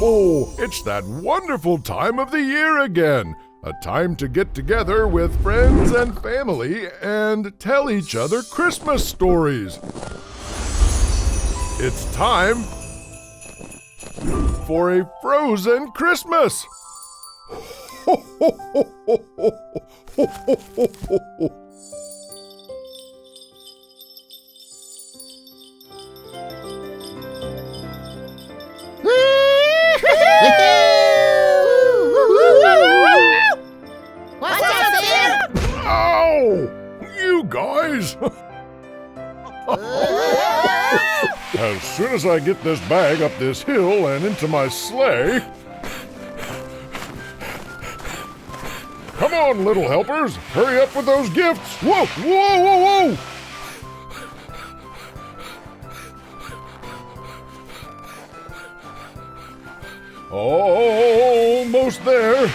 It's that wonderful time of the year again. A time to get together with friends and family and tell each other Christmas stories. It's time for a frozen Christmas. What's up, Fir? Ow! You guys! As soon as I get this bag up this hill and into my sleigh... Come on, little helpers! Hurry up with those gifts! Whoa! Whoa! Whoa! Whoa! Almost there.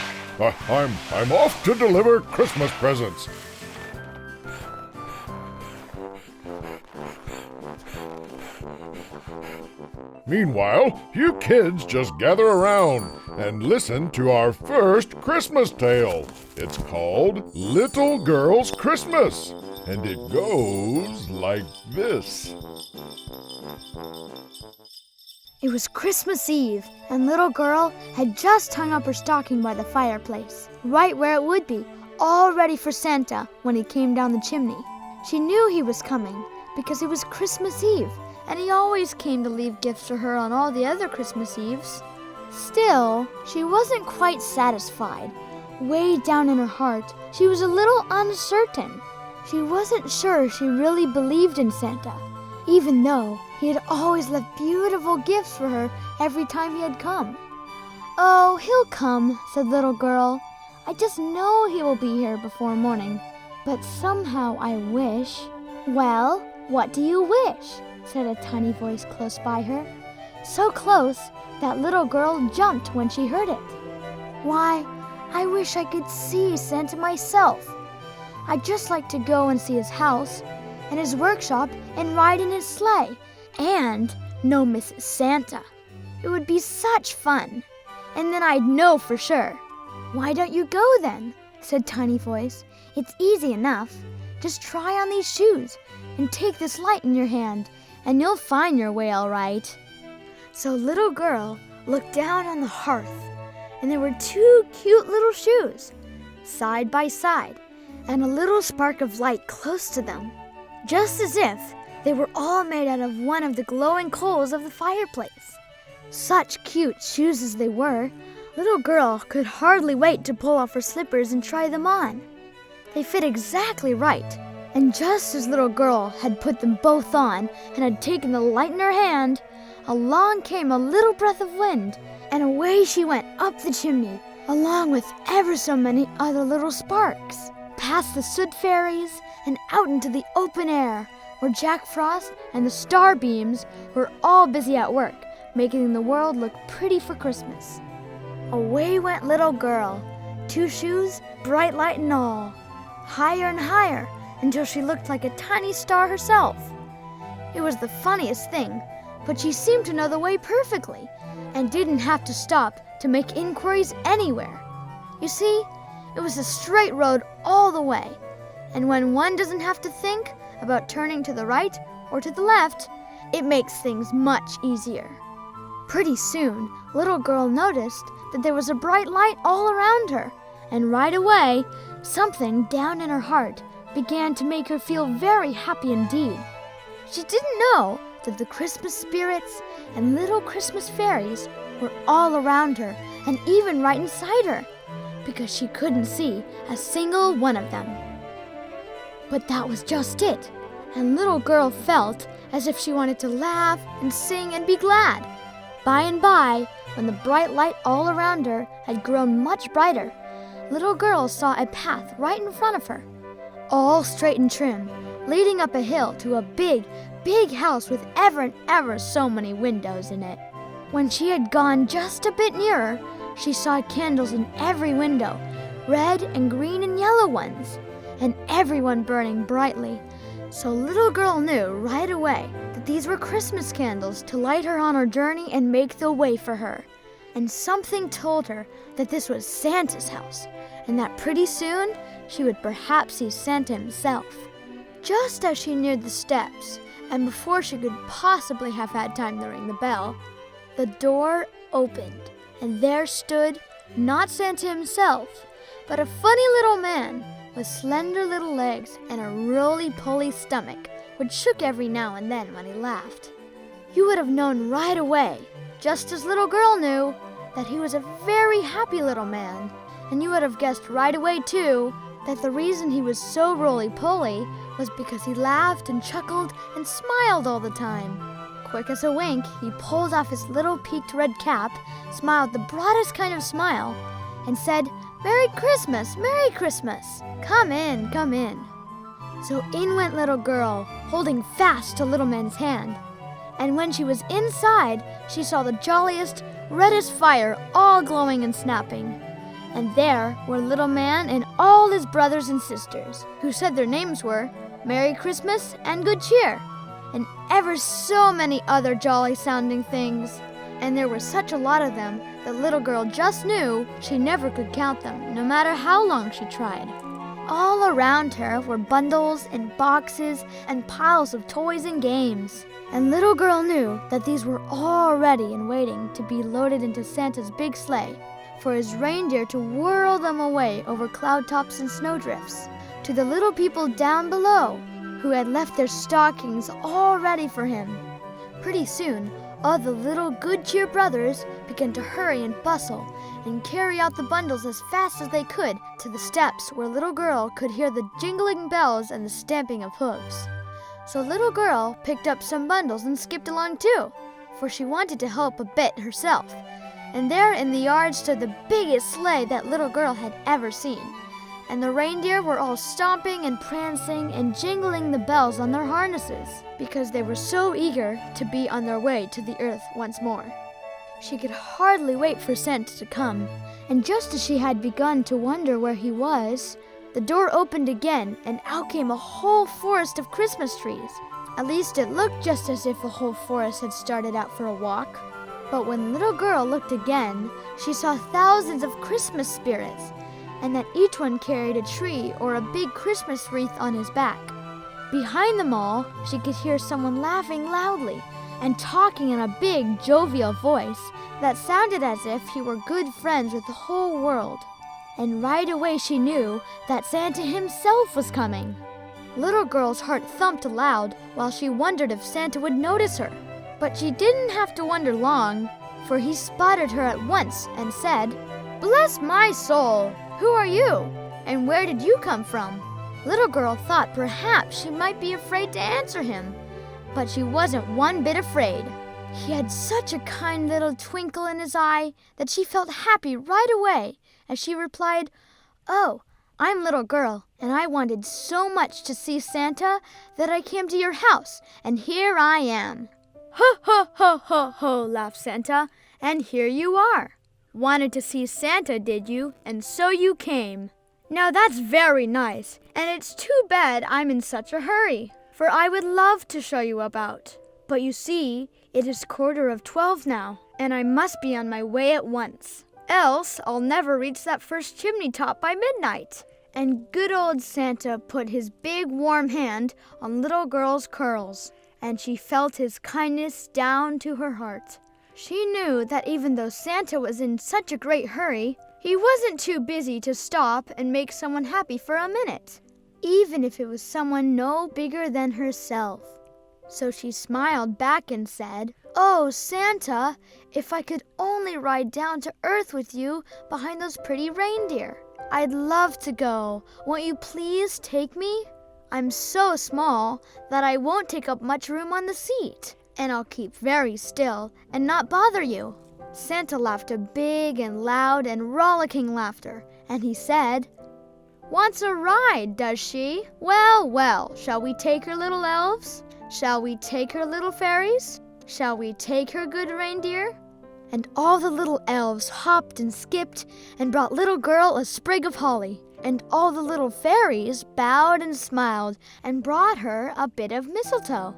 I'm off to deliver Christmas presents. Meanwhile, you kids just gather around and listen to our first Christmas tale. It's called Little Girl's Christmas, and it goes like this. It was Christmas Eve, and Little Girl had just hung up her stocking by the fireplace, right where it would be, all ready for Santa when he came down the chimney. She knew he was coming because it was Christmas Eve, and he always came to leave gifts for her on all the other Christmas Eves. Still, she wasn't quite satisfied. Way down in her heart, she was a little uncertain. She wasn't sure she really believed in Santa, even though he had always left beautiful gifts for her every time he had come. "Oh, he'll come," said Little Girl. "I just know he will be here before morning. But somehow I wish..." "Well, what do you wish?" said a tiny voice close by her. So close that Little Girl jumped when she heard it. "Why, I wish I could see Santa myself. I'd just like to go and see his house and his workshop and ride in his sleigh. And no Mrs. Santa. It would be such fun. And then I'd know for sure." "Why don't you go then?" said Tiny Voice. "It's easy enough. Just try on these shoes and take this light in your hand, and you'll find your way all right." So Little Girl looked down on the hearth, and there were two cute little shoes, side by side, and a little spark of light close to them, just as if they were all made out of one of the glowing coals of the fireplace. Such cute shoes as they were, Little Girl could hardly wait to pull off her slippers and try them on. They fit exactly right, and just as Little Girl had put them both on and had taken the light in her hand, along came a little breath of wind, and away she went up the chimney, along with ever so many other little sparks, past the soot fairies and out into the open air, where Jack Frost and the starbeams were all busy at work, making the world look pretty for Christmas. Away went Little Girl, two shoes, bright light and all, higher and higher, until she looked like a tiny star herself. It was the funniest thing, but she seemed to know the way perfectly, and didn't have to stop to make inquiries anywhere. You see, it was a straight road all the way, and when one doesn't have to think about turning to the right or to the left, it makes things much easier. Pretty soon, Little Girl noticed that there was a bright light all around her, and right away, something down in her heart began to make her feel very happy indeed. She didn't know that the Christmas spirits and little Christmas fairies were all around her and even right inside her, because she couldn't see a single one of them. But that was just it, and Little Girl felt as if she wanted to laugh and sing and be glad. By and by, when the bright light all around her had grown much brighter, Little Girl saw a path right in front of her, all straight and trim, leading up a hill to a big, big house with ever and ever so many windows in it. When she had gone just a bit nearer, she saw candles in every window, red and green and yellow ones, and everyone burning brightly. So Little Girl knew right away that these were Christmas candles to light her on her journey and make the way for her. and something told her that this was Santa's house, and that pretty soon she would perhaps see Santa himself. Just as she neared the steps, and before she could possibly have had time to ring the bell, the door opened, and there stood not Santa himself, but a funny little man with slender little legs and a roly-poly stomach, which shook every now and then when he laughed. You would have known right away, just as little girl knew, that he was a very happy little man, and you would have guessed right away, too, that the reason he was so roly-poly was because he laughed and chuckled and smiled all the time. Quick as a wink, he pulled off his little peaked red cap, smiled the broadest kind of smile, and said, "Merry Christmas, Merry Christmas! Come in, come in." So in went little girl, holding fast to little man's hand. And when she was inside, she saw the jolliest, reddest fire all glowing and snapping. And there were little man and all his brothers and sisters, who said their names were Merry Christmas and Good Cheer, and ever so many other jolly-sounding things. And there were such a lot of them that little girl just knew she never could count them, no matter how long she tried. All around her were bundles and boxes and piles of toys and games. And little girl knew that these were all ready and waiting to be loaded into Santa's big sleigh, for his reindeer to whirl them away over cloud tops and snowdrifts, to the little people down below who had left their stockings all ready for him. Pretty soon, all the little Good Cheer brothers began to hurry and bustle and carry out the bundles as fast as they could to the steps where little girl could hear the jingling bells and the stamping of hooves. So little girl picked up some bundles and skipped along too, for she wanted to help a bit herself. And there in the yard stood the biggest sleigh that little girl had ever seen. And the reindeer were all stomping and prancing and jingling the bells on their harnesses, because they were so eager to be on their way to the earth once more. She could hardly wait for Santa to come, and just as she had begun to wonder where he was, the door opened again, and out came a whole forest of Christmas trees. At least it looked just as if a whole forest had started out for a walk. But when little girl looked again, she saw thousands of Christmas spirits, and that each one carried a tree or a big Christmas wreath on his back. Behind them all, she could hear someone laughing loudly and talking in a big, jovial voice that sounded as if he were good friends with the whole world. And right away she knew that Santa himself was coming. Little girl's heart thumped aloud while she wondered if Santa would notice her. But she didn't have to wonder long, for he spotted her at once and said, "Bless my soul! Who are you? And where did you come from?" Little girl thought perhaps she might be afraid to answer him, but she wasn't one bit afraid. He had such a kind little twinkle in his eye that she felt happy right away as she replied, "Oh, I'm little girl, and I wanted so much to see Santa that I came to your house, and here I am." "Ho, ho, ho, ho, ho," laughed Santa, "and here you are. Wanted to see Santa, did you? And so you came. Now that's very nice, and it's too bad I'm in such a hurry, for I would love to show you about. But you see, it is 11:15 now, and I must be on my way at once. Else I'll never reach that first chimney top by midnight." And good old Santa put his big warm hand on little girl's curls, and she felt his kindness down to her heart. She knew that even though Santa was in such a great hurry, he wasn't too busy to stop and make someone happy for a minute, even if it was someone no bigger than herself. So she smiled back and said, "Oh, Santa, if I could only ride down to earth with you behind those pretty reindeer. I'd love to go. Won't you please take me? I'm so small that I won't take up much room on the seat, and I'll keep very still and not bother you." Santa laughed a big and loud and rollicking laughter, and he said, "Wants a ride, does she? Well, well, shall we take her, little elves? Shall we take her, little fairies? Shall we take her, good reindeer?" And all the little elves hopped and skipped and brought little girl a sprig of holly, and all the little fairies bowed and smiled and brought her a bit of mistletoe.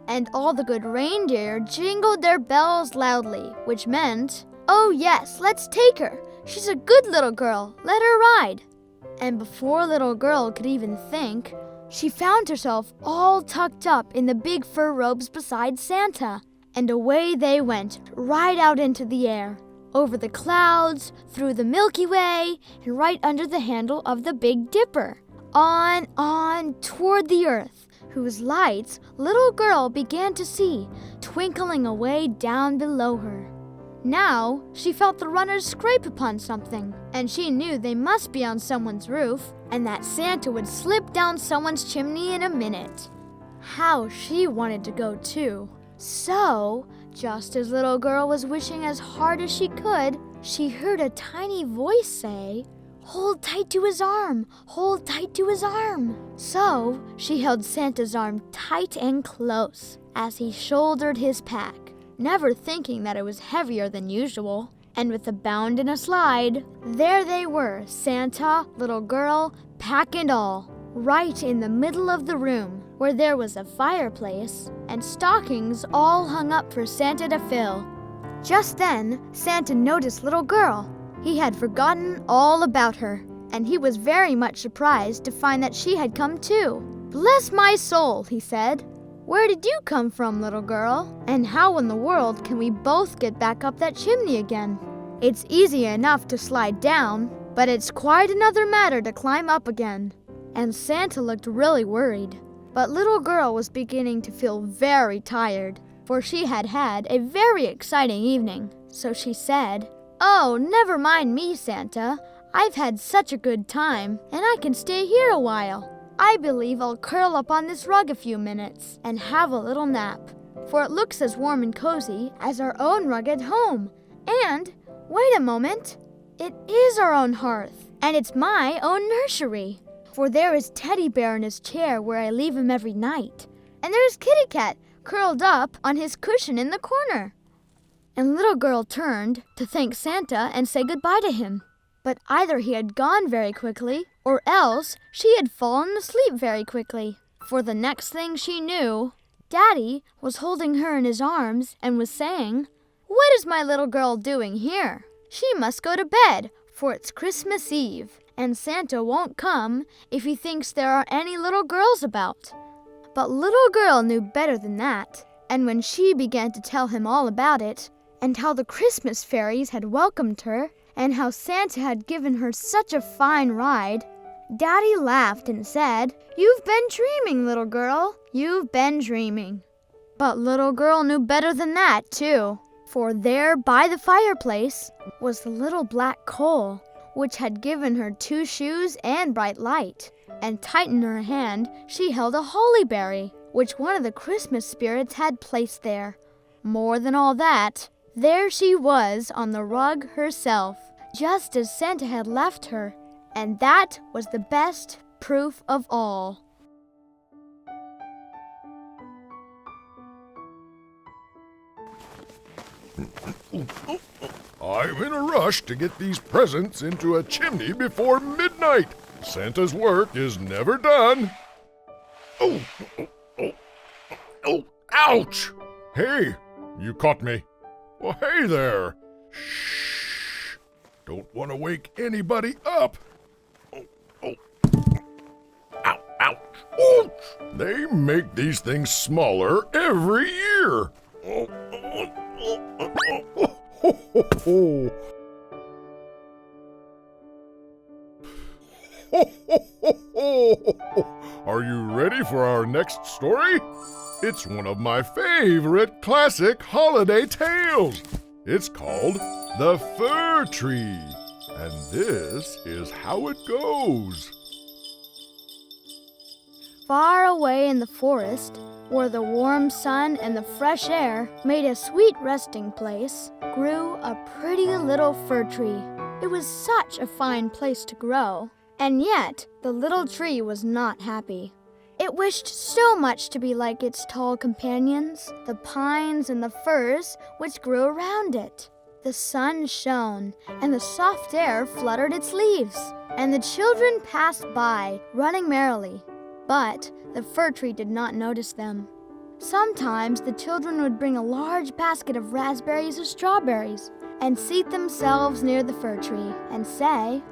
And all the good reindeer jingled their bells loudly, which meant, "Oh yes, let's take her. She's a good little girl. Let her ride." And before little girl could even think, she found herself all tucked up in the big fur robes beside Santa. And away they went, right out into the air, over the clouds, through the Milky Way, and right under the handle of the Big Dipper. On, toward the earth, whose lights little girl began to see, twinkling away down below her. Now she felt the runners scrape upon something, and she knew they must be on someone's roof, and that Santa would slip down someone's chimney in a minute. How she wanted to go too. So, just as little girl was wishing as hard as she could, she heard a tiny voice say, "Hold tight to his arm, hold tight to his arm." So, she held Santa's arm tight and close as he shouldered his pack, never thinking that it was heavier than usual. And with a bound and a slide, there they were, Santa, little girl, pack and all, right in the middle of the room, where there was a fireplace and stockings all hung up for Santa to fill. Just then, Santa noticed little girl. He had forgotten all about her, and he was very much surprised to find that she had come too. "Bless my soul," he said. "Where did you come from, little girl? And how in the world can we both get back up that chimney again? It's easy enough to slide down, but it's quite another matter to climb up again." And Santa looked really worried. But little girl was beginning to feel very tired, for she had had a very exciting evening. So she said, "Oh, never mind me, Santa. I've had such a good time, and I can stay here a while. I believe I'll curl up on this rug a few minutes and have a little nap, for it looks as warm and cozy as our own rug at home. And, wait a moment, it is our own hearth, and it's my own nursery. For there is Teddy Bear in his chair where I leave him every night. And there's Kitty Cat curled up on his cushion in the corner." And little girl turned to thank Santa and say goodbye to him. But either he had gone very quickly, or else she had fallen asleep very quickly. For the next thing she knew, Daddy was holding her in his arms and was saying, "What is my little girl doing here? She must go to bed, for it's Christmas Eve, and Santa won't come if he thinks there are any little girls about." But little girl knew better than that, and when she began to tell him all about it, and how the Christmas fairies had welcomed her, and how Santa had given her such a fine ride, Daddy laughed and said, "You've been dreaming, little girl. You've been dreaming." But little girl knew better than that, too, for there by the fireplace was the little black coal, which had given her 2 shoes and bright light, and tight in her hand she held a holly berry, which one of the Christmas spirits had placed there. More than all that, there she was on the rug herself, just as Santa had left her, and that was the best proof of all. I'm in a rush to get these presents into a chimney before midnight. Santa's work is never done. Oh, ouch! Hey, you caught me. Well, hey there. Shh. Don't want to wake anybody up. Ow, ouch. Ouch. They make these things smaller every year. Are you ready for our next story? It's one of my favorite classic holiday tales. It's called The Fir Tree, and this is how it goes. Far away in the forest, where the warm sun and the fresh air made a sweet resting place, grew a pretty little fir tree. It was such a fine place to grow, and yet the little tree was not happy. It wished so much to be like its tall companions, the pines and the firs which grew around it. The sun shone, and the soft air fluttered its leaves, and the children passed by, running merrily. But the fir tree did not notice them. Sometimes the children would bring a large basket of raspberries or strawberries, and seat themselves near the fir tree and say,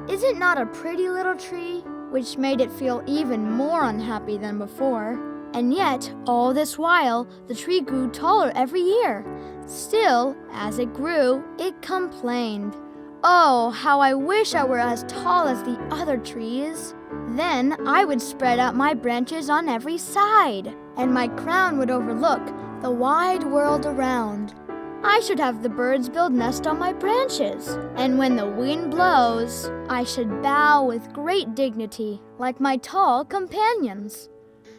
"Is it not a pretty little tree?" Which made it feel even more unhappy than before. And yet, all this while, the tree grew taller every year. Still, as it grew, it complained. "Oh, how I wish I were as tall as the other trees. Then I would spread out my branches on every side, and my crown would overlook the wide world around. I should have the birds build nests on my branches, and when the wind blows, I should bow with great dignity, like my tall companions."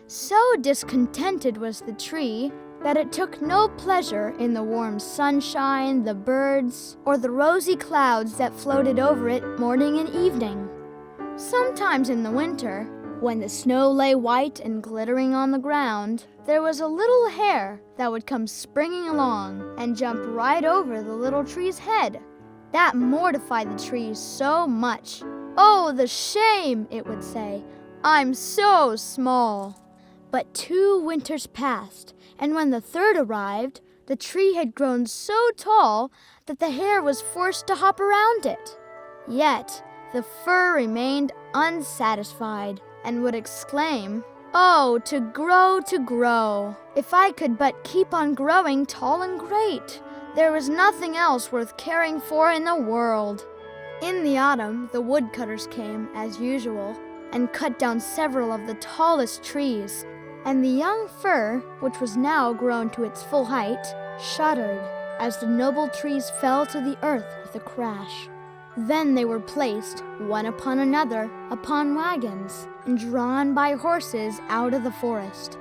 So discontented was the tree that it took no pleasure in the warm sunshine, the birds, or the rosy clouds that floated over it morning and evening. Sometimes in the winter, when the snow lay white and glittering on the ground, there was a little hare that would come springing along and jump right over the little tree's head. That mortified the tree so much. "Oh, the shame," it would say. "I'm so small." But 2 winters passed, and when the 3rd arrived, the tree had grown so tall that the hare was forced to hop around it. Yet the fir remained unsatisfied and would exclaim, "Oh, to grow, to grow! If I could but keep on growing tall and great, there was nothing else worth caring for in the world." In the autumn, the woodcutters came, as usual, and cut down several of the tallest trees, and the young fir, which was now grown to its full height, shuddered as the noble trees fell to the earth with a crash. Then they were placed, one upon another, upon wagons, and drawn by horses out of the forest.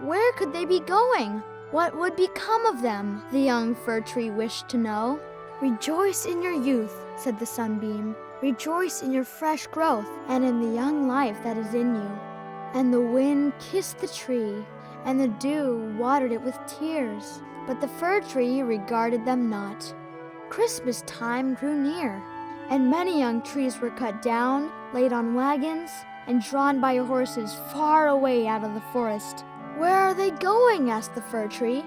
Where could they be going? What would become of them? The young fir tree wished to know. "Rejoice in your youth," said the sunbeam. "Rejoice in your fresh growth and in the young life that is in you." And the wind kissed the tree, and the dew watered it with tears, but the fir tree regarded them not. Christmas time drew near, and many young trees were cut down, laid on wagons, and drawn by horses far away out of the forest. "Where are they going?" asked the fir tree.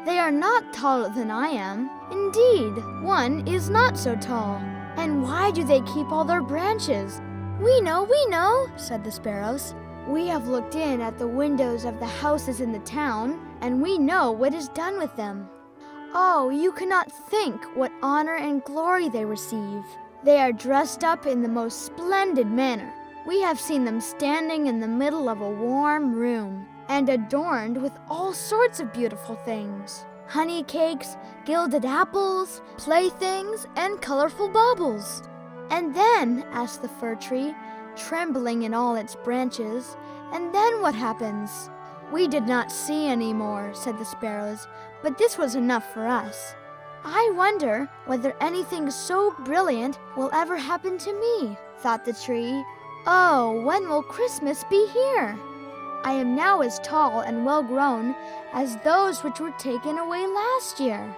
"They are not taller than I am. Indeed, one is not so tall. And why do they keep all their branches?" We know," said the sparrows. "We have looked in at the windows of the houses in the town, and we know what is done with them. Oh, you cannot think what honor and glory they receive. They are dressed up in the most splendid manner. We have seen them standing in the middle of a warm room, and adorned with all sorts of beautiful things. Honey cakes, gilded apples, playthings, and colorful baubles." "And then," asked the fir tree, trembling in all its branches, "and then what happens?" "We did not see any more," said the sparrows, "but this was enough for us. I wonder whether anything so brilliant will ever happen to me," thought the tree. "Oh, when will Christmas be here? I am now as tall and well grown as those which were taken away last year.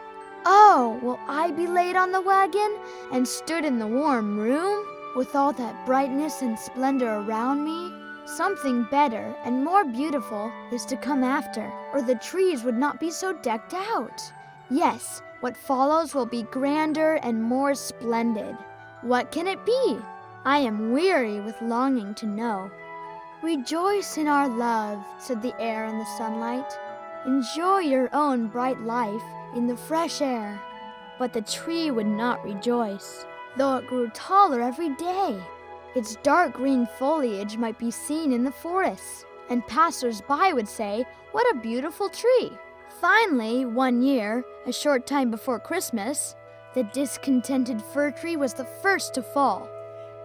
Oh, will I be laid on the wagon and stood in the warm room, with all that brightness and splendor around me? Something better and more beautiful is to come after, or the trees would not be so decked out. Yes, what follows will be grander and more splendid. What can it be? I am weary with longing to know." "Rejoice in our love," said the air and the sunlight. "Enjoy your own bright life in the fresh air." But the tree would not rejoice, though it grew taller every day. Its dark green foliage might be seen in the forests, and passers-by would say, "What a beautiful tree." Finally, one year, a short time before Christmas, the discontented fir tree was the first to fall.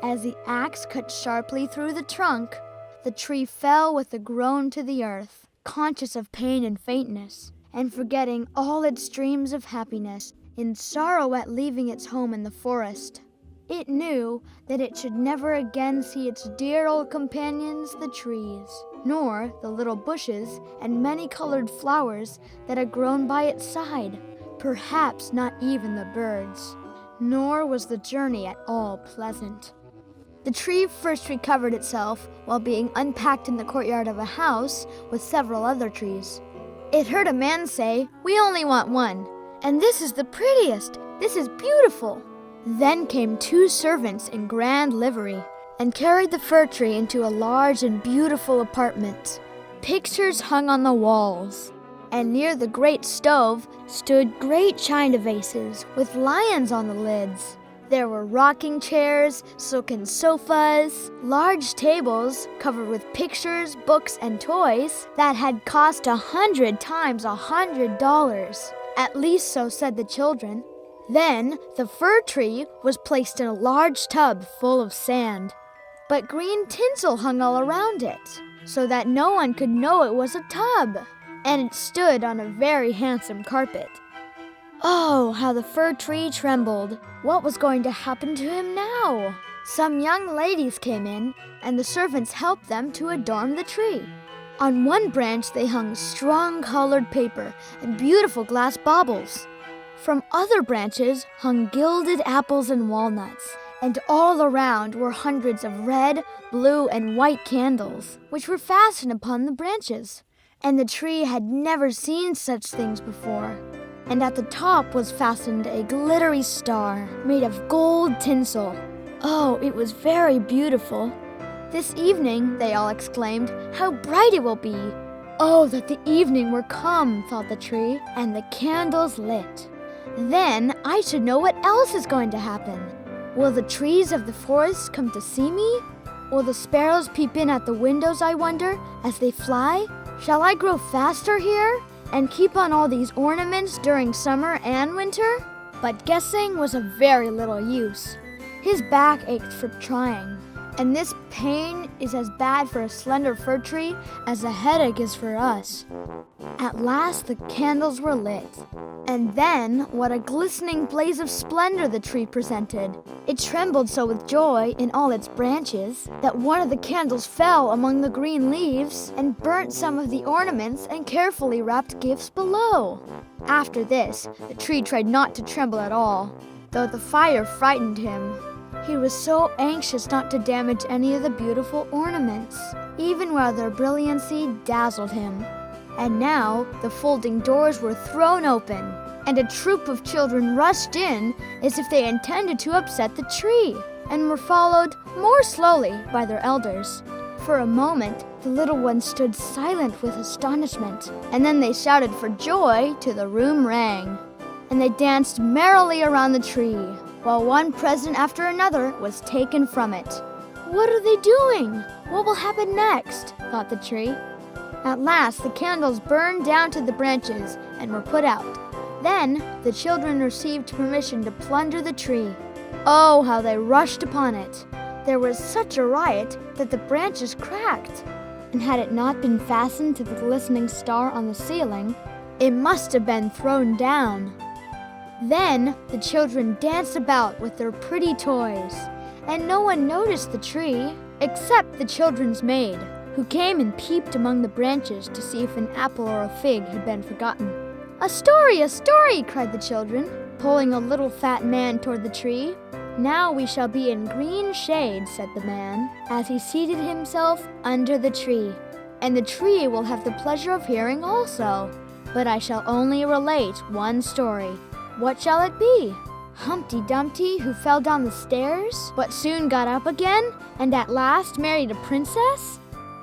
As the axe cut sharply through the trunk, the tree fell with a groan to the earth, conscious of pain and faintness, and forgetting all its dreams of happiness in sorrow at leaving its home in the forest. It knew that it should never again see its dear old companions, the trees, nor the little bushes and many-colored flowers that had grown by its side, perhaps not even the birds. Nor was the journey at all pleasant. The tree first recovered itself while being unpacked in the courtyard of a house with several other trees. It heard a man say, "We only want one, and this is the prettiest, This is beautiful." Then came 2 servants in grand livery and carried the fir tree into a large and beautiful apartment. Pictures hung on the walls, and near the great stove stood great china vases with lions on the lids. There were rocking chairs, silken sofas, large tables covered with pictures, books, and toys that had cost 100 times $100. At least so said the children. Then the fir tree was placed in a large tub full of sand, but green tinsel hung all around it, so that no one could know it was a tub, and it stood on a very handsome carpet. Oh, how the fir tree trembled! What was going to happen to him now? Some young ladies came in, and the servants helped them to adorn the tree. On one branch they hung strong colored paper and beautiful glass baubles. From other branches hung gilded apples and walnuts, and all around were hundreds of red, blue, and white candles, which were fastened upon the branches. And the tree had never seen such things before. And at the top was fastened a glittery star made of gold tinsel. Oh, it was very beautiful. "This evening," they all exclaimed, "how bright it will be!" Oh, that the evening were come, thought the tree, and the candles lit. Then I should know what else is going to happen. Will the trees of the forest come to see me? Will the sparrows peep in at the windows, I wonder, as they fly? Shall I grow faster here and keep on all these ornaments during summer and winter? But guessing was of very little use. His back ached for trying, and this pain is as bad for a slender fir tree as a headache is for us. At last the candles were lit, and then what a glistening blaze of splendor the tree presented. It trembled so with joy in all its branches that one of the candles fell among the green leaves and burnt some of the ornaments and carefully wrapped gifts below. After this, the tree tried not to tremble at all, though the fire frightened him. He was so anxious not to damage any of the beautiful ornaments, even while their brilliancy dazzled him. And now the folding doors were thrown open, and a troop of children rushed in as if they intended to upset the tree, and were followed more slowly by their elders. For a moment, the little ones stood silent with astonishment, and then they shouted for joy till the room rang. And they danced merrily around the tree, while one present after another was taken from it. "What are they doing? What will happen next?" thought the tree. At last, the candles burned down to the branches and were put out. Then the children received permission to plunder the tree. Oh, how they rushed upon it! There was such a riot that the branches cracked, and had it not been fastened to the glistening star on the ceiling, it must have been thrown down. Then the children danced about with their pretty toys, and no one noticed the tree except the children's maid, who came and peeped among the branches to see if an apple or a fig had been forgotten. "A story, a story!" cried the children, pulling a little fat man toward the tree. "Now we shall be in green shade," said the man, as he seated himself under the tree. "And the tree will have the pleasure of hearing also. But I shall only relate one story. What shall it be? Humpty Dumpty, who fell down the stairs, but soon got up again, and at last married a princess?"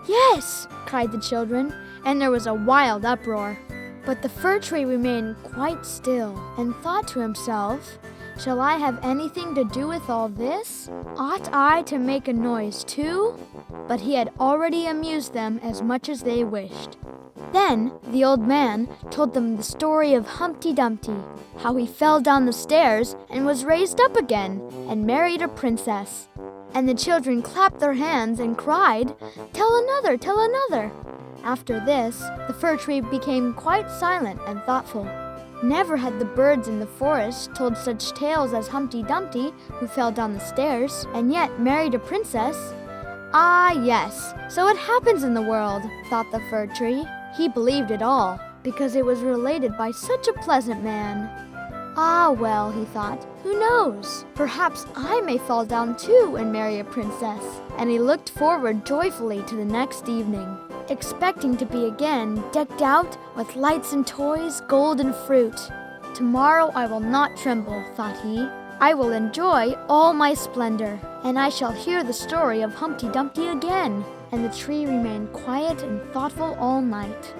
"Yes!" cried the children, and there was a wild uproar. But the fir tree remained quite still, and thought to himself, "Shall I have anything to do with all this? Ought I to make a noise too?" But he had already amused them as much as they wished. Then the old man told them the story of Humpty Dumpty, how he fell down the stairs and was raised up again, and married a princess. And the children clapped their hands and cried, "Tell another, tell another!" After this, the fir tree became quite silent and thoughtful. Never had the birds in the forest told such tales as Humpty Dumpty, who fell down the stairs, and yet married a princess. Ah, yes, so it happens in the world, thought the fir tree. He believed it all, because it was related by such a pleasant man. Ah, well, he thought, who knows? Perhaps I may fall down too and marry a princess. And he looked forward joyfully to the next evening, expecting to be again decked out with lights and toys, gold and fruit. Tomorrow I will not tremble, thought he. I will enjoy all my splendor, and I shall hear the story of Humpty Dumpty again. And the tree remained quiet and thoughtful all night.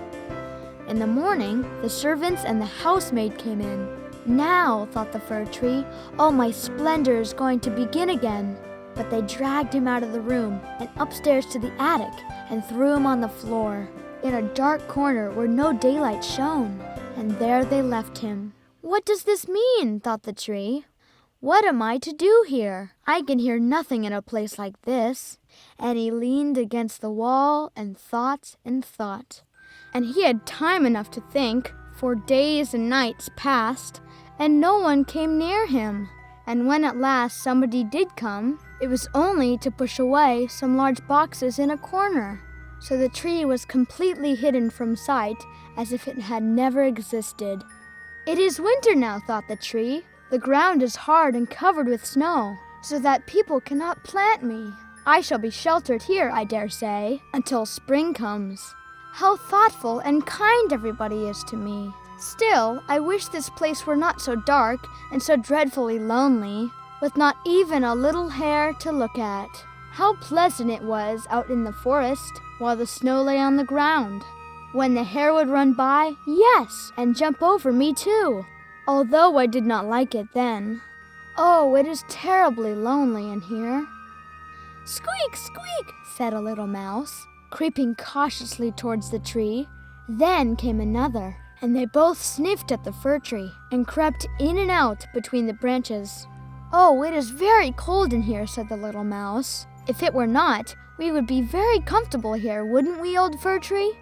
In the morning, the servants and the housemaid came in. Now, thought the fir tree, all my splendor is going to begin again. But they dragged him out of the room and upstairs to the attic and threw him on the floor, in a dark corner where no daylight shone. And there they left him. What does this mean? Thought the tree. What am I to do here? I can hear nothing in a place like this. And he leaned against the wall and thought and thought. And he had time enough to think, for days and nights passed, and no one came near him. And when at last somebody did come, it was only to push away some large boxes in a corner. So the tree was completely hidden from sight, as if it had never existed. It is winter now, thought the tree. The ground is hard and covered with snow, so that people cannot plant me. I shall be sheltered here, I dare say, until spring comes. How thoughtful and kind everybody is to me. Still, I wish this place were not so dark and so dreadfully lonely, with not even a little hare to look at. How pleasant it was out in the forest while the snow lay on the ground. When the hare would run by, yes, and jump over me too, although I did not like it then. Oh, it is terribly lonely in here. Squeak, squeak, said a little mouse, creeping cautiously towards the tree. Then came another, and they both sniffed at the fir tree and crept in and out between the branches. Oh, it is very cold in here, said the little mouse. If it were not, we would be very comfortable here, wouldn't we, old fir tree?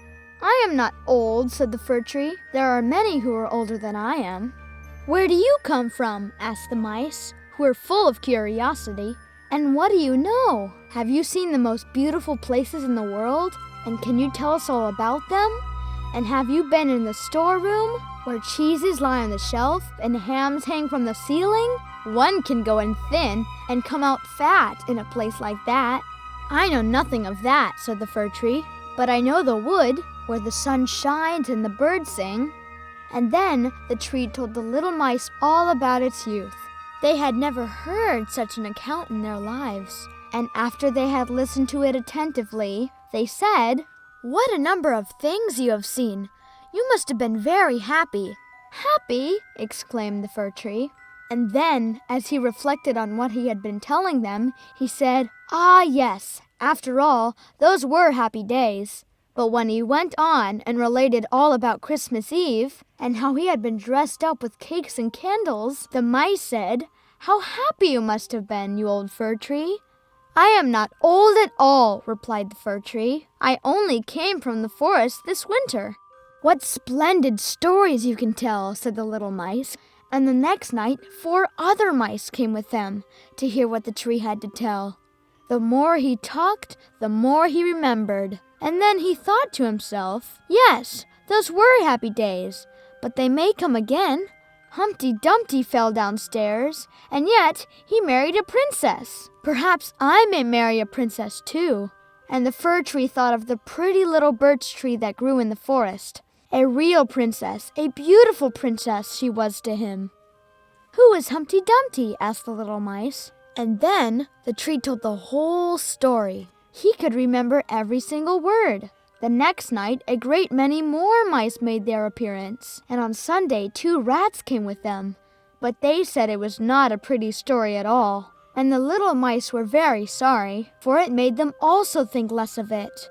I am not old, said the fir tree. There are many who are older than I am. Where do you come from? Asked the mice, who were full of curiosity. And what do you know? Have you seen the most beautiful places in the world? And can you tell us all about them? And have you been in the storeroom, where cheeses lie on the shelf and hams hang from the ceiling? One can go in thin and come out fat in a place like that. I know nothing of that, said the fir tree, but I know the wood, where the sun shines and the birds sing. And then the tree told the little mice all about its youth. They had never heard such an account in their lives, and after they had listened to it attentively, they said, "What a number of things you have seen! You must have been very happy." "Happy?" exclaimed the fir tree. And then, as he reflected on what he had been telling them, he said, "Ah, yes, after all, those were happy days." But when he went on and related all about Christmas Eve, and how he had been dressed up with cakes and candles, the mice said, "How happy you must have been, you old fir tree." "I am not old at all," replied the fir tree. "I only came from the forest this winter." "What splendid stories you can tell," said the little mice. And the next night 4 other mice came with them to hear what the tree had to tell. The more he talked, the more he remembered. And then he thought to himself, "Yes, those were happy days, but they may come again. Humpty Dumpty fell downstairs, and yet he married a princess. Perhaps I may marry a princess too." And the fir tree thought of the pretty little birch tree that grew in the forest. A real princess, a beautiful princess she was to him. "Who is Humpty Dumpty?" asked the little mice. And then the tree told the whole story. He could remember every single word. The next night, a great many more mice made their appearance, and on Sunday 2 rats came with them. But they said it was not a pretty story at all, and the little mice were very sorry, for it made them also think less of it.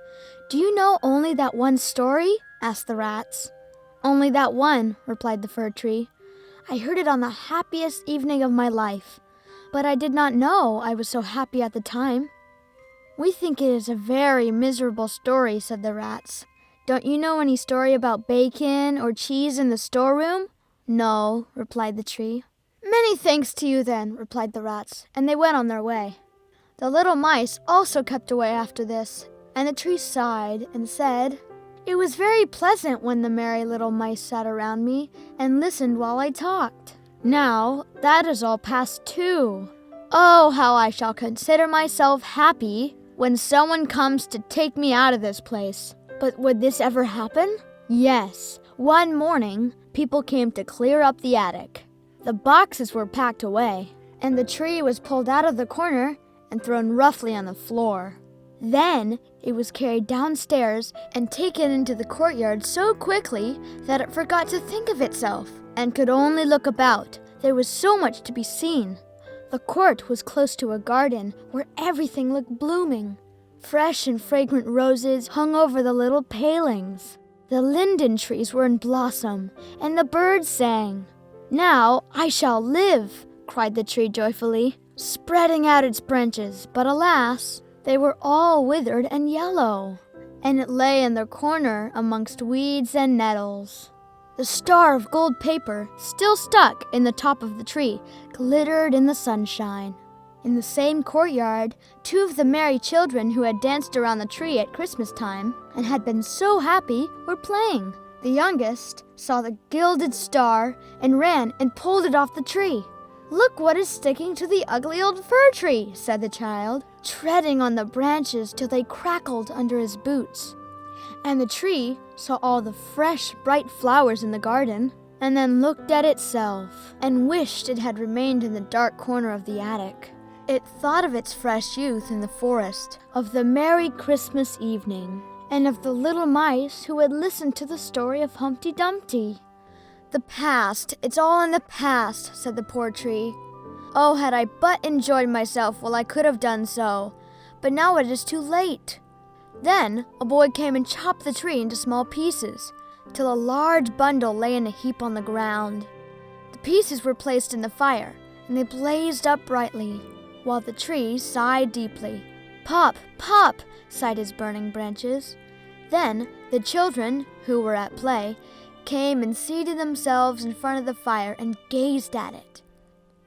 "Do you know only that one story?" asked the rats. "Only that one," replied the fir tree. "I heard it on the happiest evening of my life, but I did not know I was so happy at the time." "We think it is a very miserable story," said the rats. "Don't you know any story about bacon or cheese in the storeroom?" "No," replied the tree. "Many thanks to you then," replied the rats, and they went on their way. The little mice also kept away after this, and the tree sighed and said, "It was very pleasant when the merry little mice sat around me and listened while I talked. Now that is all past too. Oh, how I shall consider myself happy when someone comes to take me out of this place." But would this ever happen? Yes. One morning, people came to clear up the attic. The boxes were packed away, and the tree was pulled out of the corner and thrown roughly on the floor. Then it was carried downstairs and taken into the courtyard so quickly that it forgot to think of itself and could only look about. There was so much to be seen. The court was close to a garden where everything looked blooming. Fresh and fragrant roses hung over the little palings. The linden trees were in blossom, and the birds sang. "Now I shall live," cried the tree joyfully, spreading out its branches, but alas, they were all withered and yellow, and it lay in the corner amongst weeds and nettles. The star of gold paper, still stuck in the top of the tree, glittered in the sunshine. In the same courtyard, 2 of the merry children who had danced around the tree at Christmas time and had been so happy were playing. The youngest saw the gilded star and ran and pulled it off the tree. "Look what is sticking to the ugly old fir tree," said the child, treading on the branches till they crackled under his boots. And the tree saw all the fresh, bright flowers in the garden, and then looked at itself and wished it had remained in the dark corner of the attic. It thought of its fresh youth in the forest, of the merry Christmas evening, and of the little mice who had listened to the story of Humpty Dumpty. "The past, it's all in the past," said the poor tree. "Oh, had I but enjoyed myself while I could have done so, but now it is too late." Then a boy came and chopped the tree into small pieces, till a large bundle lay in a heap on the ground. The pieces were placed in the fire, and they blazed up brightly, while the tree sighed deeply. "Pop, pop," sighed his burning branches. Then the children, who were at play, came and seated themselves in front of the fire and gazed at it.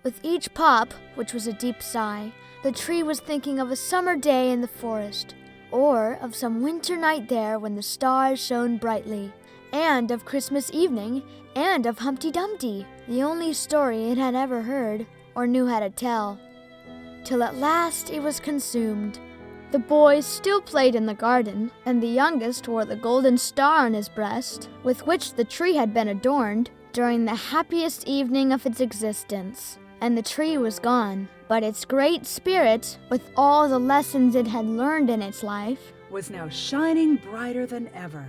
With each pop, which was a deep sigh, the tree was thinking of a summer day in the forest, or of some winter night there when the stars shone brightly, and of Christmas evening, and of Humpty Dumpty, the only story it had ever heard or knew how to tell, till at last it was consumed. The boys still played in the garden, and the youngest wore the golden star on his breast, with which the tree had been adorned during the happiest evening of its existence. And the tree was gone, but its great spirit, with all the lessons it had learned in its life, was now shining brighter than ever.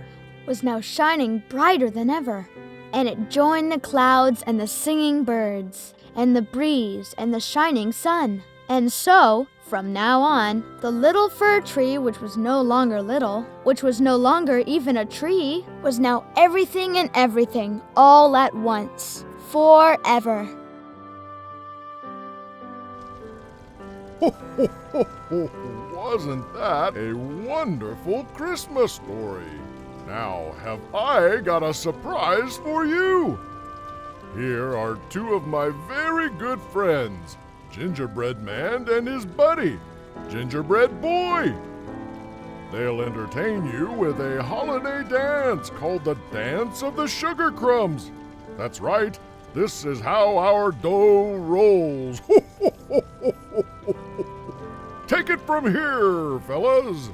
And it joined the clouds and the singing birds, and the breeze and the shining sun. And so, from now on, the little fir tree, which was no longer little, which was no longer even a tree, was now everything and everything, all at once, forever. Ho, ho, ho, ho. Wasn't that a wonderful Christmas story? Now have I got a surprise for you. Here are 2 of my very good friends, Gingerbread Man and his buddy, Gingerbread Boy. They'll entertain you with a holiday dance called the Dance of the Sugar Crumbs. That's right, this is how our dough rolls. Take it from here, fellas.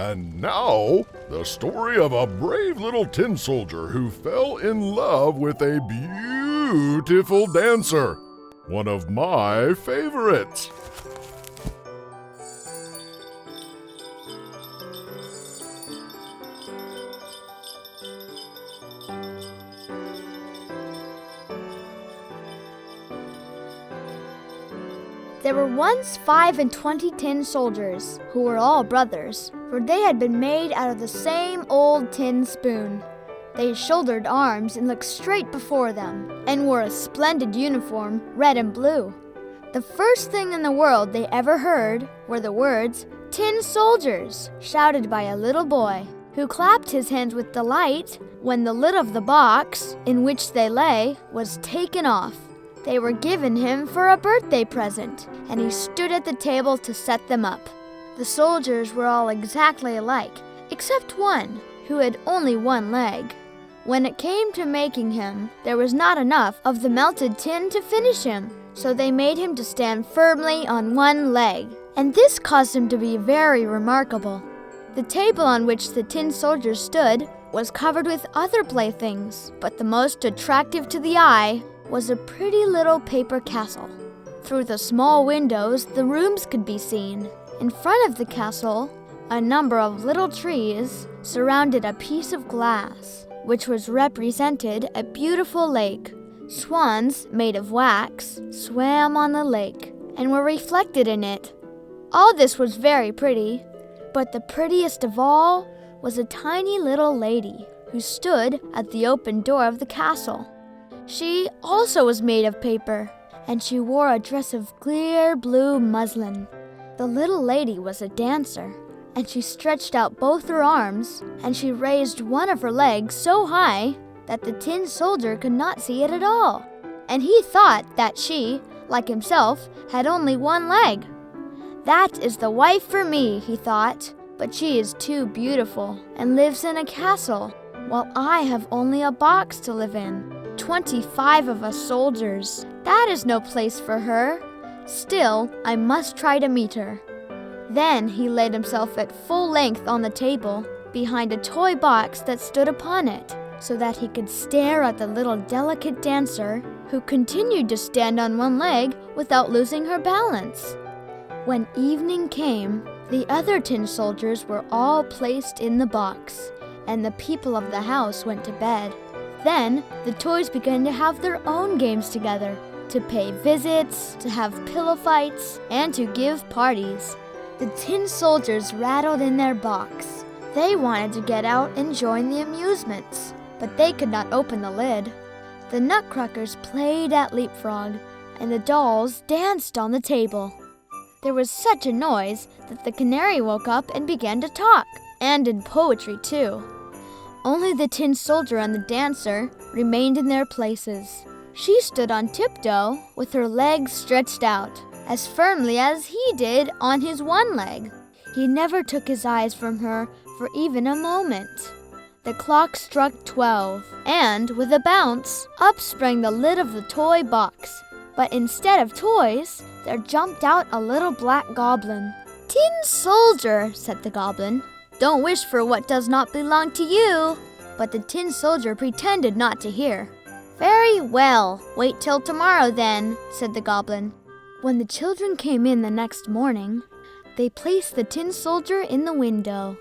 And now, the story of a brave little tin soldier who fell in love with a beautiful dancer. One of my favorites. There were once 25 tin soldiers, who were all brothers, for they had been made out of the same old tin spoon. They shouldered arms and looked straight before them, and wore a splendid uniform, red and blue. The first thing in the world they ever heard were the words, "Tin soldiers," shouted by a little boy, who clapped his hands with delight when the lid of the box in which they lay was taken off. They were given him for a birthday present, and he stood at the table to set them up. The soldiers were all exactly alike, except one, who had only one leg. When it came to making him, there was not enough of the melted tin to finish him, so they made him to stand firmly on one leg, and this caused him to be very remarkable. The table on which the tin soldiers stood was covered with other playthings, but the most attractive to the eye was a pretty little paper castle. Through the small windows, the rooms could be seen. In front of the castle, a number of little trees surrounded a piece of glass, which was represented a beautiful lake. Swans made of wax swam on the lake and were reflected in it. All this was very pretty, but the prettiest of all was a tiny little lady who stood at the open door of the castle. She also was made of paper, and she wore a dress of clear blue muslin. The little lady was a dancer, and she stretched out both her arms, and she raised one of her legs so high that the tin soldier could not see it at all, and he thought that she, like himself, had only one leg. "That is the wife for me," he thought, "but she is too beautiful and lives in a castle, while I have only a box to live in. 25 of us soldiers. That is no place for her. Still, I must try to meet her." Then he laid himself at full length on the table, behind a toy box that stood upon it, so that he could stare at the little delicate dancer, who continued to stand on one leg without losing her balance. When evening came, the other tin soldiers were all placed in the box, and the people of the house went to bed. Then the toys began to have their own games together, to pay visits, to have pillow fights, and to give parties. The tin soldiers rattled in their box. They wanted to get out and join the amusements, but they could not open the lid. The nutcrackers played at leapfrog, and the dolls danced on the table. There was such a noise that the canary woke up and began to talk, and in poetry too. Only the tin soldier and the dancer remained in their places. She stood on tiptoe with her legs stretched out, as firmly as he did on his one leg. He never took his eyes from her for even a moment. The clock struck 12, and with a bounce, up sprang the lid of the toy box. But instead of toys, there jumped out a little black goblin. "Tin soldier," said the goblin, "don't wish for what does not belong to you." But the tin soldier pretended not to hear. "Very well, wait till tomorrow then," said the goblin. When the children came in the next morning, they placed the tin soldier in the window.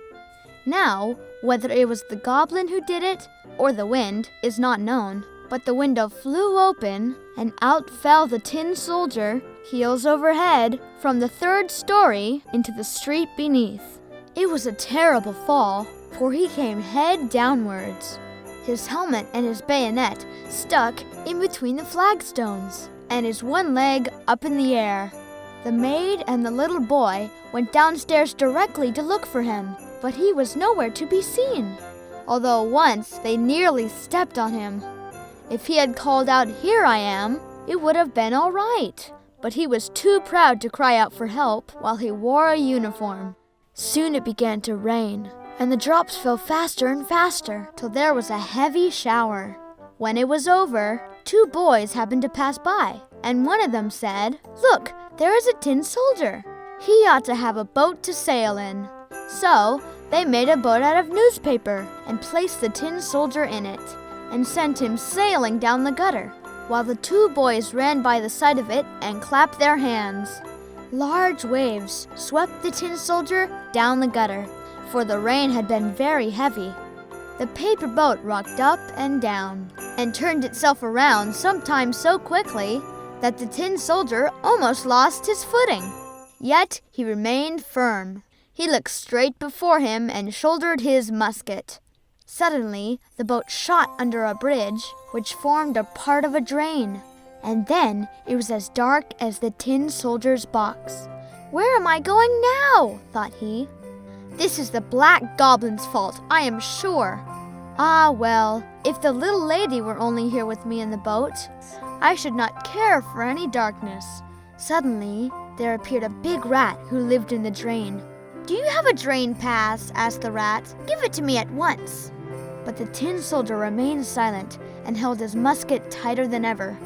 Now, whether it was the goblin who did it or the wind is not known, but the window flew open and out fell the tin soldier, heels over head, from the 3rd story into the street beneath. It was a terrible fall, for he came head downwards. His helmet and his bayonet stuck in between the flagstones, and his one leg up in the air. The maid and the little boy went downstairs directly to look for him, but he was nowhere to be seen, although once they nearly stepped on him. If he had called out, "Here I am," it would have been all right, but he was too proud to cry out for help while he wore a uniform. Soon it began to rain, and the drops fell faster and faster, till there was a heavy shower. When it was over, 2 boys happened to pass by, and one of them said, "Look, there is a tin soldier. He ought to have a boat to sail in." So They made a boat out of newspaper and placed the tin soldier in it and sent him sailing down the gutter, while the two boys ran by the side of it and clapped their hands. Large waves swept the tin soldier down the gutter, for the rain had been very heavy. The paper boat rocked up and down and turned itself around sometimes so quickly that the tin soldier almost lost his footing. Yet he remained firm. He looked straight before him and shouldered his musket. Suddenly, the boat shot under a bridge, which formed a part of a drain. And then it was as dark as the tin soldier's box. "Where am I going now?" thought he. "This is the black goblin's fault, I am sure. Ah, well, if the little lady were only here with me in the boat, I should not care for any darkness." Suddenly, there appeared a big rat who lived in the drain. "Do you have a drain pass?" asked the rat. "Give it to me at once." But the tin soldier remained silent and held his musket tighter than ever.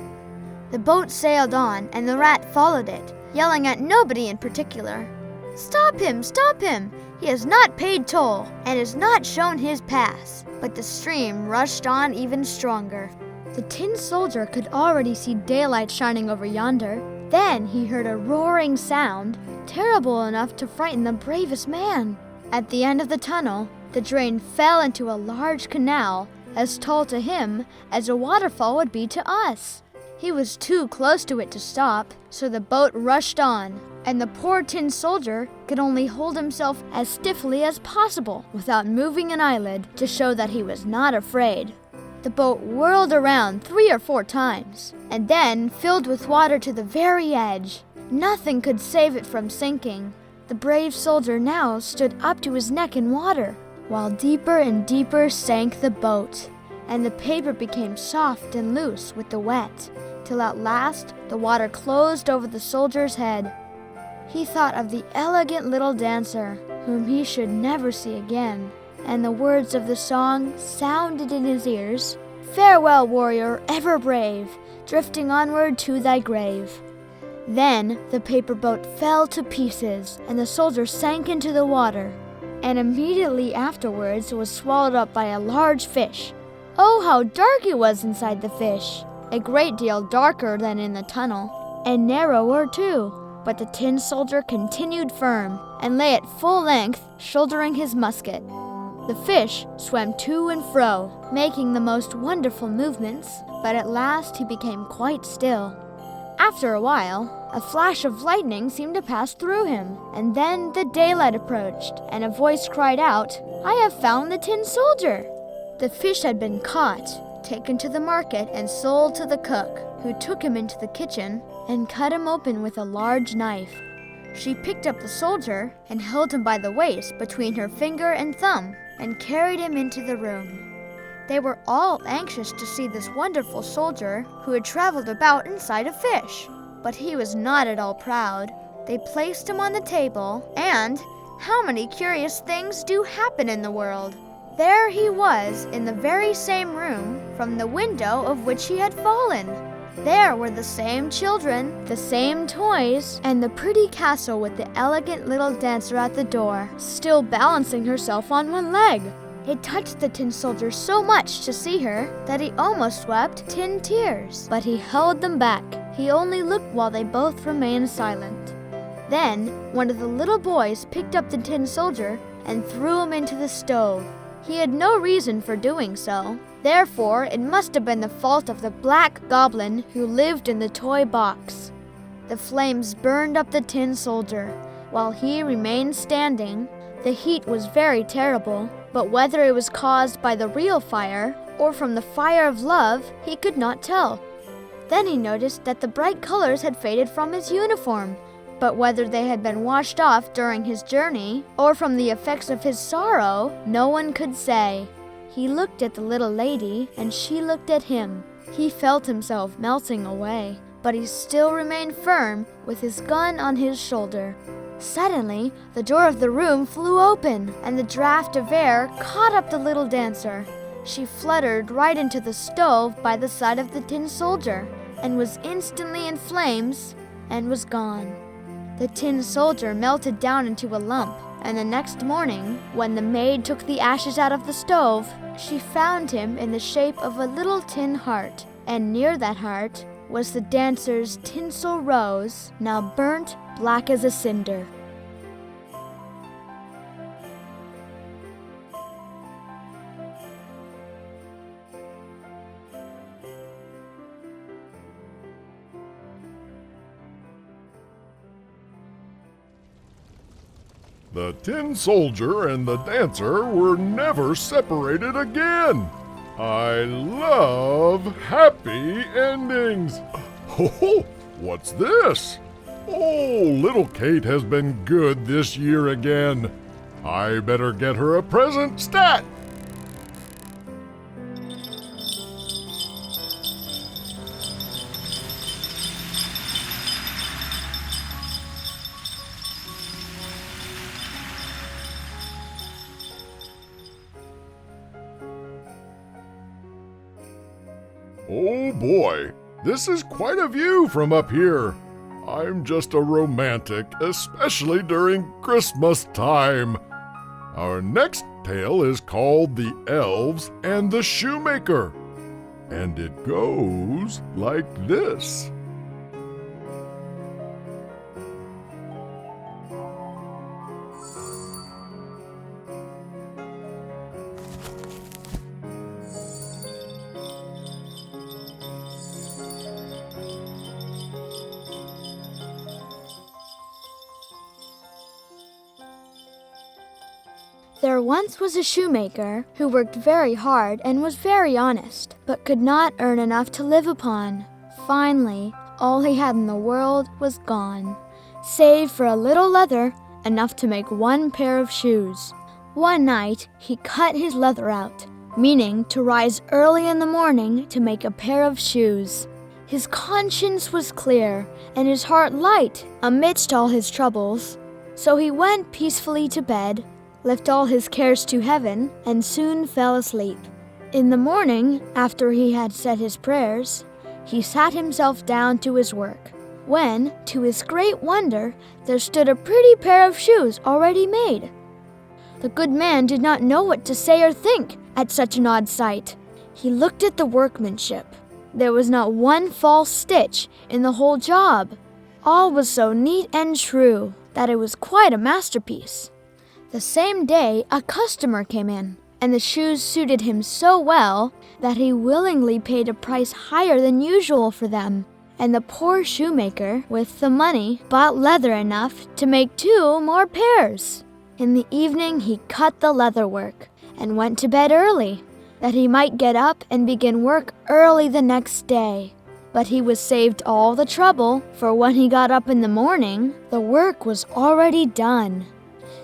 The boat sailed on, and the rat followed it, yelling at nobody in particular. "Stop him! Stop him! He has not paid toll, and has not shown his pass." But the stream rushed on even stronger. The tin soldier could already see daylight shining over yonder. Then he heard a roaring sound, terrible enough to frighten the bravest man. At the end of the tunnel, the drain fell into a large canal, as tall to him as a waterfall would be to us. He was too close to it to stop, so the boat rushed on, and the poor tin soldier could only hold himself as stiffly as possible without moving an eyelid to show that he was not afraid. The boat whirled around 3 or 4 times, and then filled with water to the very edge. Nothing could save it from sinking. The brave soldier now stood up to his neck in water, while deeper and deeper sank the boat, and the paper became soft and loose with the wet, till at last the water closed over the soldier's head. He thought of the elegant little dancer, whom he should never see again, and the words of the song sounded in his ears, "Farewell, warrior, ever brave, drifting onward to thy grave." Then the paper boat fell to pieces, and the soldier sank into the water, and immediately afterwards was swallowed up by a large fish. Oh, how dark it was inside the fish! A great deal darker than in the tunnel, and narrower too. But the tin soldier continued firm, and lay at full length, shouldering his musket. The fish swam to and fro, making the most wonderful movements, but at last he became quite still. After a while, a flash of lightning seemed to pass through him, and then the daylight approached, and a voice cried out, "I have found the tin soldier!" The fish had been caught, taken to the market, and sold to the cook, who took him into the kitchen and cut him open with a large knife. She picked up the soldier and held him by the waist between her finger and thumb and carried him into the room. They were all anxious to see this wonderful soldier who had traveled about inside a fish, but he was not at all proud. They placed him on the table, and how many curious things do happen in the world! There he was in the very same room from the window of which he had fallen. There were the same children, the same toys, and the pretty castle with the elegant little dancer at the door, still balancing herself on one leg. It touched the tin soldier so much to see her that he almost wept tin tears, but he held them back. He only looked while they both remained silent. Then one of the little boys picked up the tin soldier and threw him into the stove. He had no reason for doing so. Therefore, it must have been the fault of the black goblin who lived in the toy box. The flames burned up the tin soldier, while he remained standing. The heat was very terrible, but whether it was caused by the real fire or from the fire of love, he could not tell. Then he noticed that the bright colors had faded from his uniform, but whether they had been washed off during his journey or from the effects of his sorrow, no one could say. He looked at the little lady, and she looked at him. He felt himself melting away, but he still remained firm with his gun on his shoulder. Suddenly, the door of the room flew open, and the draft of air caught up the little dancer. She fluttered right into the stove by the side of the tin soldier, and was instantly in flames, and was gone. The tin soldier melted down into a lump, And the next morning, when the maid took the ashes out of the stove, she found him in the shape of a little tin heart. And near that heart was the dancer's tinsel rose, now burnt black as a cinder. The tin soldier and the dancer were never separated again. I love happy endings. Oh, what's this? Oh, little Kate has been good this year again. I better get her a present stat. Oh boy, this is quite a view from up here. I'm just a romantic, especially during Christmas time. Our next tale is called The Elves and the Shoemaker, and it goes like this. There once was a shoemaker who worked very hard and was very honest, but could not earn enough to live upon. Finally, all he had in the world was gone, save for a little leather, enough to make one pair of shoes. One night, he cut his leather out, meaning to rise early in the morning to make a pair of shoes. His conscience was clear, and his heart light amidst all his troubles. So he went peacefully to bed, left all his cares to heaven, and soon fell asleep. In the morning, after he had said his prayers, he sat himself down to his work, when, to his great wonder, there stood a pretty pair of shoes already made. The good man did not know what to say or think at such an odd sight. He looked at the workmanship. There was not one false stitch in the whole job. All was so neat and true that it was quite a masterpiece. The same day, a customer came in, and the shoes suited him so well that he willingly paid a price higher than usual for them. And the poor shoemaker, with the money, bought leather enough to make 2 more pairs. In the evening, he cut the leather work and went to bed early, that he might get up and begin work early the next day. But he was saved all the trouble, for when he got up in the morning, the work was already done.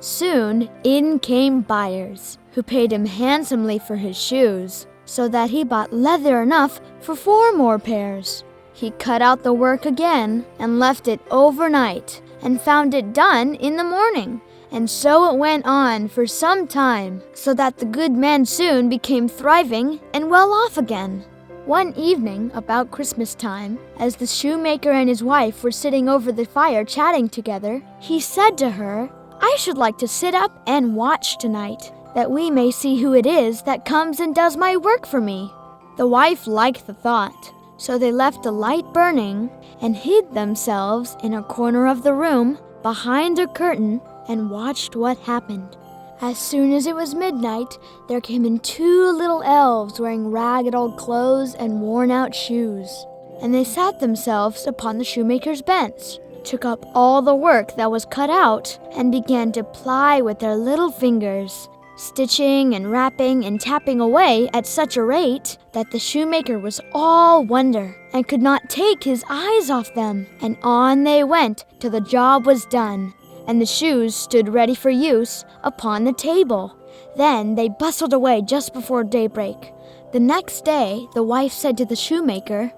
Soon, in came buyers, who paid him handsomely for his shoes, so that he bought leather enough for 4 more pairs. He cut out the work again and left it overnight, and found it done in the morning. And so it went on for some time, so that the good man soon became thriving and well off again. One evening, about Christmas time, as the shoemaker and his wife were sitting over the fire chatting together, he said to her, "I should like to sit up and watch tonight, that we may see who it is that comes and does my work for me." The wife liked the thought, so they left a light burning and hid themselves in a corner of the room behind a curtain and watched what happened. As soon as it was midnight, there came in 2 little elves wearing ragged old clothes and worn-out shoes, and they sat themselves upon the shoemaker's bench, took up all the work that was cut out, and began to ply with their little fingers, stitching and wrapping and tapping away at such a rate that the shoemaker was all wonder and could not take his eyes off them. And on they went till the job was done, and the shoes stood ready for use upon the table. Then they bustled away just before daybreak. The next day, the wife said to the shoemaker,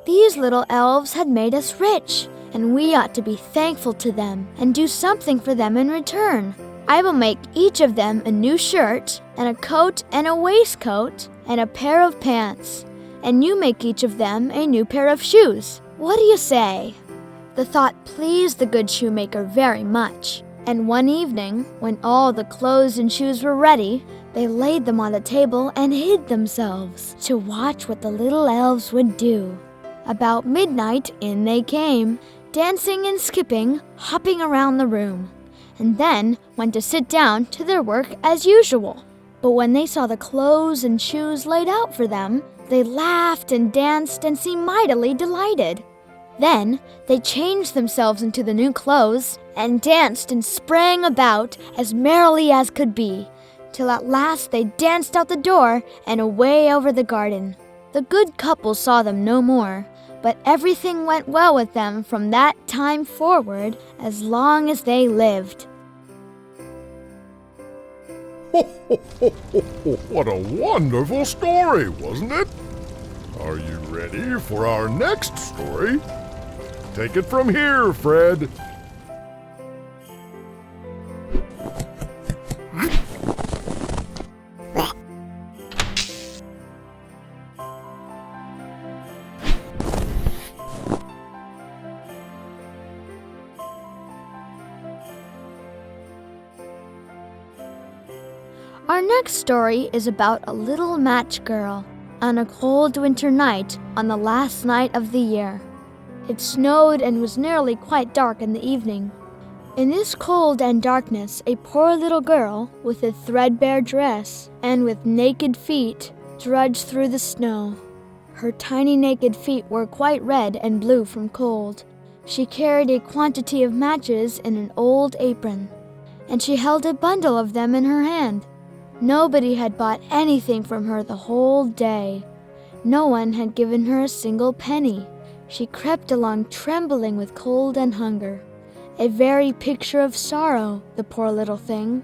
"These little elves had made us rich, and we ought to be thankful to them and do something for them in return. I will make each of them a new shirt and a coat and a waistcoat and a pair of pants, and you make each of them a new pair of shoes. What do you say?" The thought pleased the good shoemaker very much, And one evening, when all the clothes and shoes were ready, they laid them on the table and hid themselves to watch what the little elves would do. About midnight, in they came, dancing and skipping, hopping around the room, and then went to sit down to their work as usual. But when they saw the clothes and shoes laid out for them, they laughed and danced and seemed mightily delighted. Then they changed themselves into the new clothes and danced and sprang about as merrily as could be, till at last they danced out the door and away over the garden. The good couple saw them no more, but everything went well with them from that time forward as long as they lived. What a wonderful story, wasn't it? Are you ready for our next story? Take it from here, Fred. Our next story is about a little match girl on a cold winter night on the last night of the year. It snowed and was nearly quite dark in the evening. In this cold and darkness, a poor little girl with a threadbare dress and with naked feet trudged through the snow. Her tiny naked feet were quite red and blue from cold. She carried a quantity of matches in an old apron, and she held a bundle of them in her hand. Nobody had bought anything from her the whole day. No one had given her a single penny. She crept along trembling with cold and hunger, a very picture of sorrow, the poor little thing.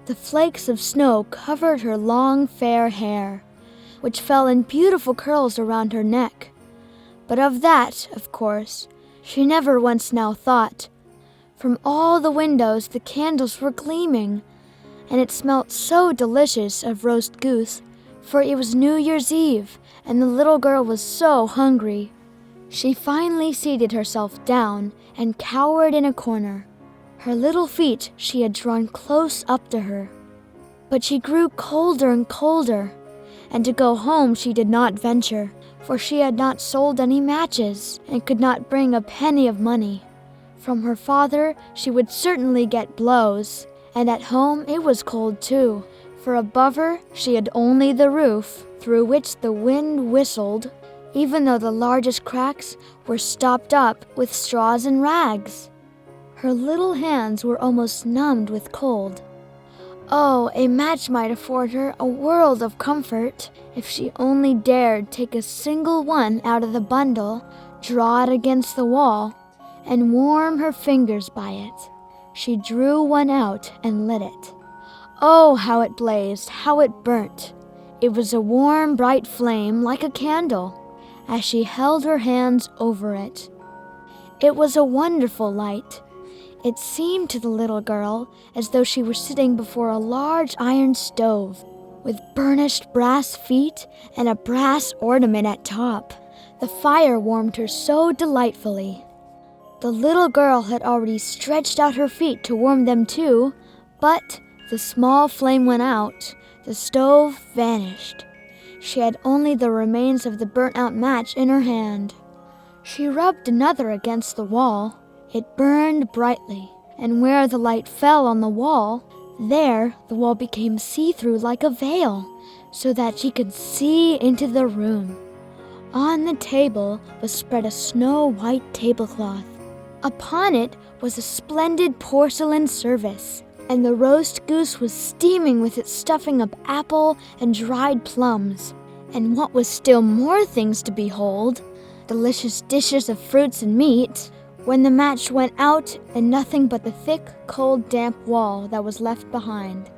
The flakes of snow covered her long fair hair, which fell in beautiful curls around her neck. But of that, of course, she never once now thought. From all the windows the candles were gleaming, and it smelt so delicious of roast goose, for it was New Year's Eve, and the little girl was so hungry. She finally seated herself down and cowered in a corner. Her little feet she had drawn close up to her. But she grew colder and colder, and to go home she did not venture, for she had not sold any matches and could not bring a penny of money. From her father she would certainly get blows, and at home it was cold too, for above her she had only the roof, through which the wind whistled, even though the largest cracks were stopped up with straws and rags. Her little hands were almost numbed with cold. Oh, a match might afford her a world of comfort, if she only dared take a single one out of the bundle, draw it against the wall, and warm her fingers by it. She drew one out and lit it. Oh, how it blazed, how it burnt! It was a warm, bright flame like a candle, as she held her hands over it. It was a wonderful light. It seemed to the little girl as though she were sitting before a large iron stove, with burnished brass feet and a brass ornament at top. The fire warmed her so delightfully. The little girl had already stretched out her feet to warm them too, but the small flame went out, the stove vanished. She had only the remains of the burnt-out match in her hand. She rubbed another against the wall. It burned brightly, and where the light fell on the wall, there the wall became see-through like a veil, so that she could see into the room. On the table was spread a snow-white tablecloth. Upon it was a splendid porcelain service, and the roast goose was steaming with its stuffing of apple and dried plums. And what was still more things to behold, delicious dishes of fruits and meat, when the match went out and nothing but the thick, cold, damp wall that was left behind.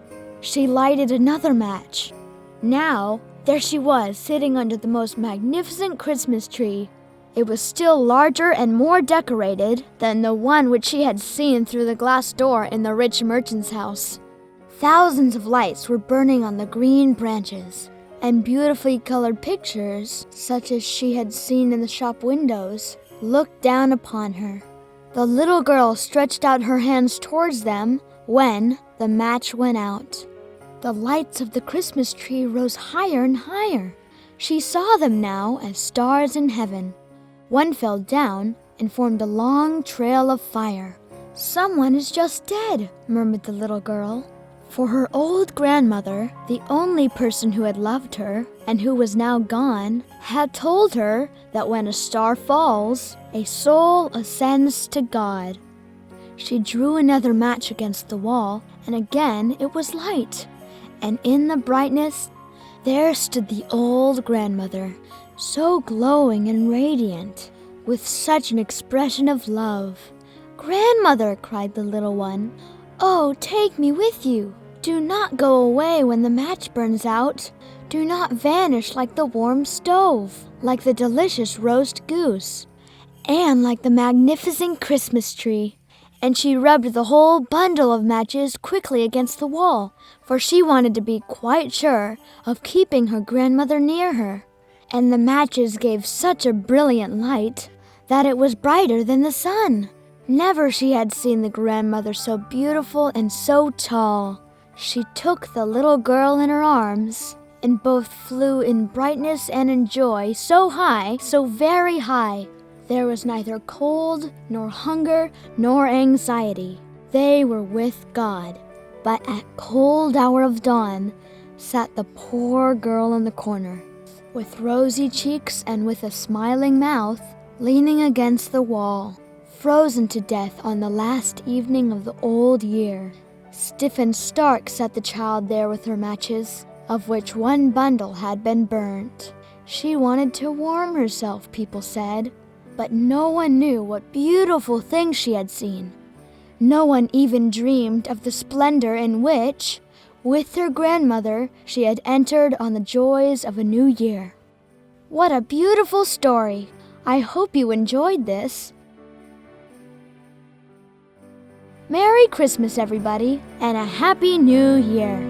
She lighted another match. Now, there she was, sitting under the most magnificent Christmas tree. It was still larger and more decorated than the one which she had seen through the glass door in the rich merchant's house. Thousands of lights were burning on the green branches, and beautifully colored pictures, such as she had seen in the shop windows, looked down upon her. The little girl stretched out her hands towards them when the match went out. The lights of the Christmas tree rose higher and higher. She saw them now as stars in heaven. One fell down and formed a long trail of fire. "Someone is just dead," murmured the little girl. For her old grandmother, the only person who had loved her and who was now gone, had told her that when a star falls, a soul ascends to God. She drew another match against the wall, and again it was light. And in the brightness, there stood the old grandmother, so glowing and radiant, with such an expression of love. "Grandmother," cried the little one, "oh, take me with you. Do not go away when the match burns out. Do not vanish like the warm stove, like the delicious roast goose, and like the magnificent Christmas tree." And she rubbed the whole bundle of matches quickly against the wall, for she wanted to be quite sure of keeping her grandmother near her. And the matches gave such a brilliant light that it was brighter than the sun. Never she had seen the grandmother so beautiful and so tall. She took the little girl in her arms, and both flew in brightness and in joy so high, so very high. There was neither cold, nor hunger, nor anxiety. They were with God. But at cold hour of dawn sat the poor girl in the corner, with rosy cheeks and with a smiling mouth, leaning against the wall, frozen to death on the last evening of the old year. Stiff and stark sat the child there with her matches, of which one bundle had been burnt. She wanted to warm herself, people said, but no one knew what beautiful things she had seen. No one even dreamed of the splendor in which, with her grandmother, she had entered on the joys of a new year. What a beautiful story! I hope you enjoyed this. Merry Christmas, everybody, and a Happy New Year!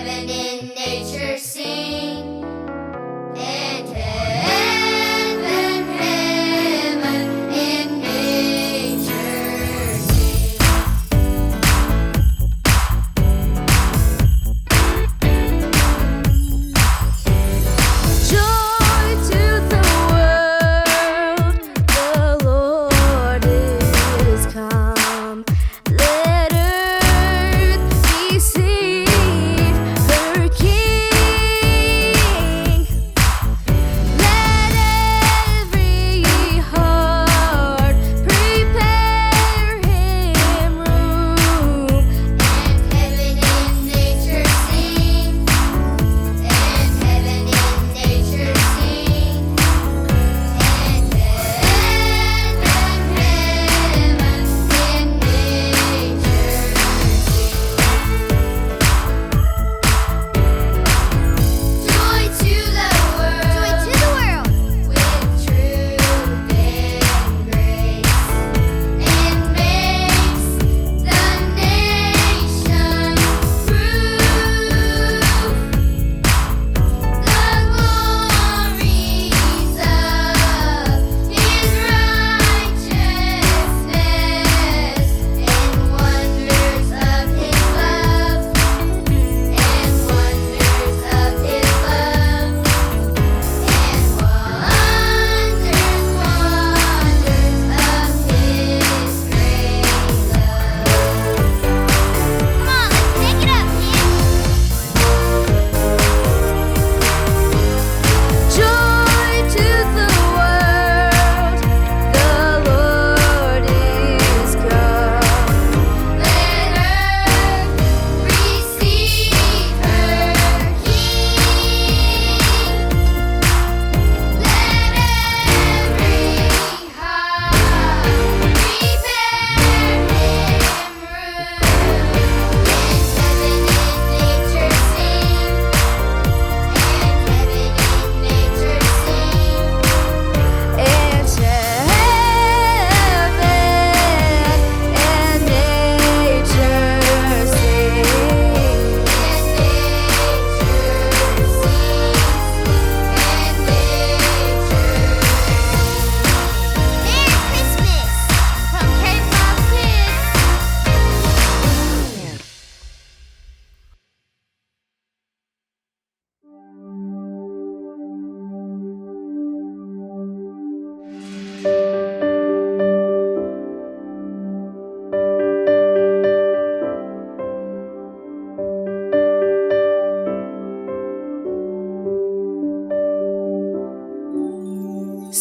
heaven in nature sing. And heaven, heaven in nature sing. Joy to the world, the Lord is come. Let earth receive her King. Let every heart prepare him room. And heaven in nature sing. And heaven in nature sing. And heaven, heaven in nature sing. Joy to the world. With truth and grace. And makes the nation prove the glories of his righteousness and wonders of his love and wonders of his love and wonders of his great love. Come on, let's take it up, Joy to the world, the Lord is come. Let earth receive her King. Let every heart prepare him room. And heaven in nature sing. And heaven in nature sing. And heaven and nature sing. And nature sings. And nature Merry Christmas from K-Pop Kids.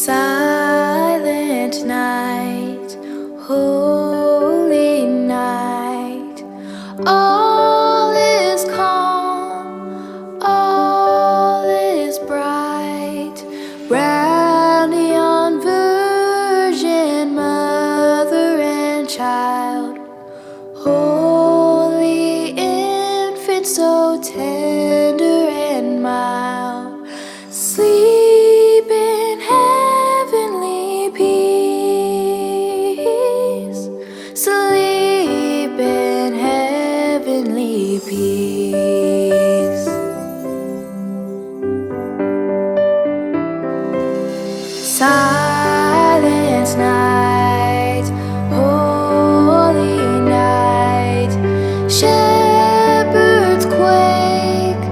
Silent night, holy night, all is calm, all is bright. Round the young Virgin Mother and Child, holy infant, so tender and mild, sleep in heavenly peace, sleep in heavenly peace. Silent night, holy night, shepherds quake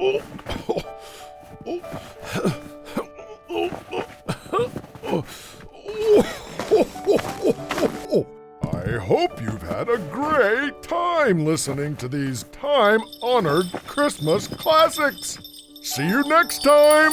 I hope you've had a great time listening to these time-honored Christmas classics. See you next time!